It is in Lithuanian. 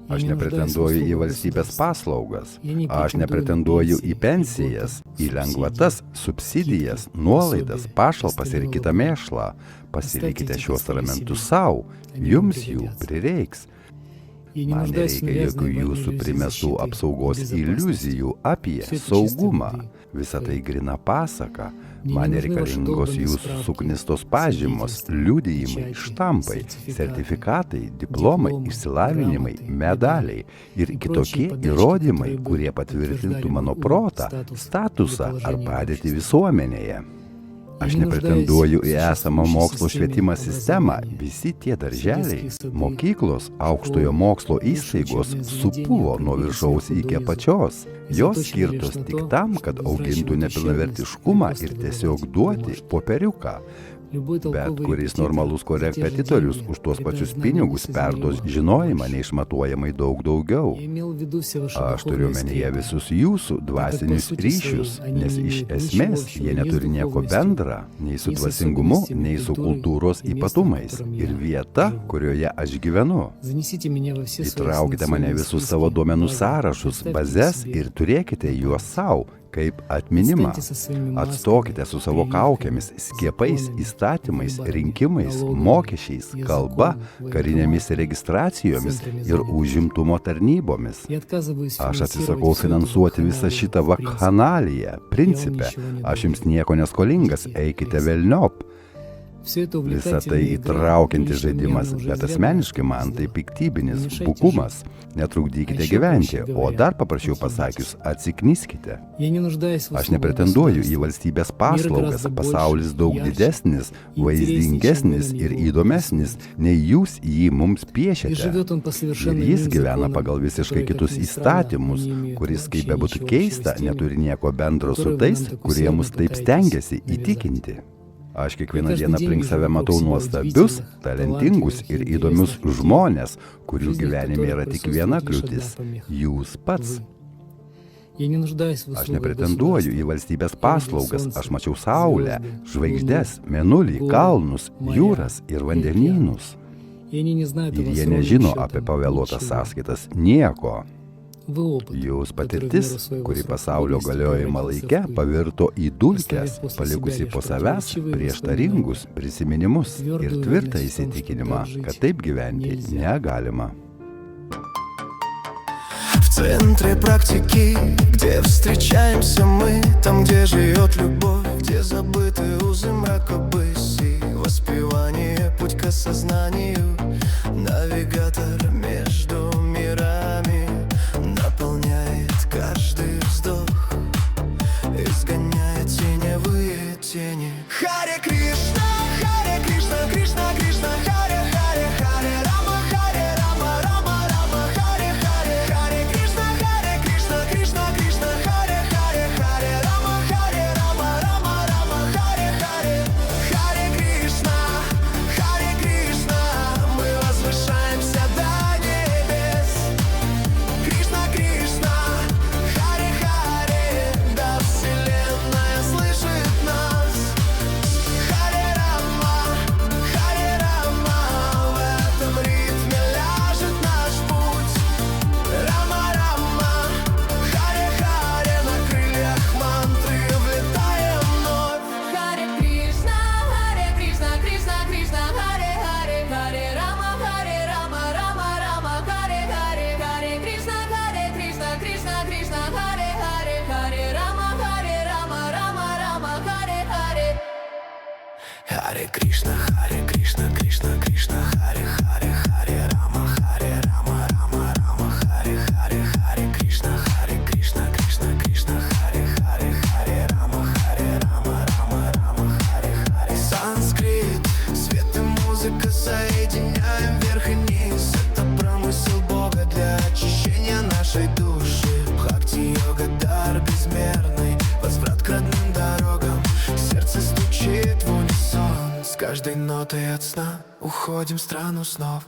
Aš nepretenduoju į valstybės paslaugas, aš nepretenduoju į pensijas, į lengvatas, subsidijas, nuolaidas, pašalpas ir kitą mėšlą. Pasilikite šiuos ramentus savo, jums jų prireiks. Man nereikia jokių jūsų primestų apsaugos iliuzijų apie saugumą. Visa tai grina pasaka. Man reikalingos jūsų suknistos pažymos, liudijimai, štampai, sertifikatai, diplomai, išsilavinimai, medaliai ir kitokie įrodymai, kurie patvirtintų mano protą, statusą ar padėtį visuomenėje. Aš nepretenduoju į esamą mokslo švietimo sistemą. Visi tie darželiai, mokyklos, aukštojo mokslo įstaigos supuvo nuo viršaus iki apačios. Jos skirtos tik tam, kad augintų nepilnavertiškumą ir tiesiog duoti popieriuką. Bet kuris normalus korepetitorius už tuos pačius pinigus perduos žinojimą neišmatuojamai daug daugiau. Aš turiu omenyje visus jūsų dvasinius ryšius, nes iš esmės jie neturi nieko bendra nei su dvasingumu, nei su kultūros ypatumais. Ir vieta, kurioje aš gyvenu. Įtraukite mane visus savo duomenų sąrašus, bazes ir turėkite juos savo kaip atminimą. Atstokite su savo kaukėmis, skiepais, įstatymais, rinkimais, mokesčiais, kalba, karinėmis registracijomis ir užimtumo tarnybomis. Aš atsisakau finansuoti visą šitą vakhanaliją. Principe, aš jums nieko neskolingas, eikite velniop. Visa tai įtraukiantis žaidimas, bet asmeniškai man tai piktybinis bukumas. Netrukdykite gyventi, o dar paprašiau pasakius, atsikniskite. Aš nepretenduoju į valstybės paslaugas, pasaulis daug didesnis, vaizdingesnis ir įdomesnis, nei jūs jį mums piešiate. Ir jis gyvena pagal visiškai kitus įstatymus, kuris, kaip bebūtų keista, neturi nieko bendro su tais, kurie mus taip stengiasi įtikinti. Aš kiekvieną dieną aplink save matau nuostabius, talentingus ir įdomius žmonės, kurių gyvenime yra tik viena kliūtis – jūs pats. Aš nepretenduoju į valstybės paslaugas, aš mačiau saulę, žvaigždes, mėnulį, kalnus, jūras ir vandenynus. Ir jie nežino apie pavėluotas sąskaitas nieko. Jūs patirtis, kuri pasaulio galiojimo laike pavirto į dulkes, palikusi po savęs prieštaringus prisiminimus ir tvirtą įsitikinimą, kad taip gyventi negalima. В центре практики, где встречаемся мы, там, где живет любовь, где забыты узы мракобысий, воспевание, путь к осознанию, навигатор между мирами. Наполняет каждый вздох, изгоняет теневые тени. Харе Кришна, Кришна, Кришна, Харе, Харе, Харе Рама, Рама, Рама, Харе, Харе, Харе Кришна, Кришна, Кришна, Харе, Харе, Харе Рама, Рама, Рама, Харе, Харе, Харе Кришна, мы возвышаемся до небес. Кришна, Кришна, Харе, Харе, да вселенная слышит нас. Харе Рама, в этом ритме ляжет наш путь. Рама, Рама, Харе, Харе, на крыльях мантры влетаем вновь. Харе Кришна, Кришна, Кришна, Харе, Харе, Харе Рама, Рама, Харе, Харе, Харе Кришна, Кришна, Кришна, Харе, Харе, Харе Рама, Рама, Харе, Харе. Харе Кришна, Кришна, Кришна, Харе, Харе, Харе Рама, Рама, Харе, Харе, Харе Кришна, Кришна, Кришна, Харе, Харе, Харе Рама, Рама, Харе, Харе. Санскрит, свет и музыка соединяем верх и низ. Это промысел Бога для очищения нашей души. Бхакти-йога, дар безмерный, возврат к родным дорогам. Сердце стучит в унисон, с каждой нотой от сна уходим в страну снов.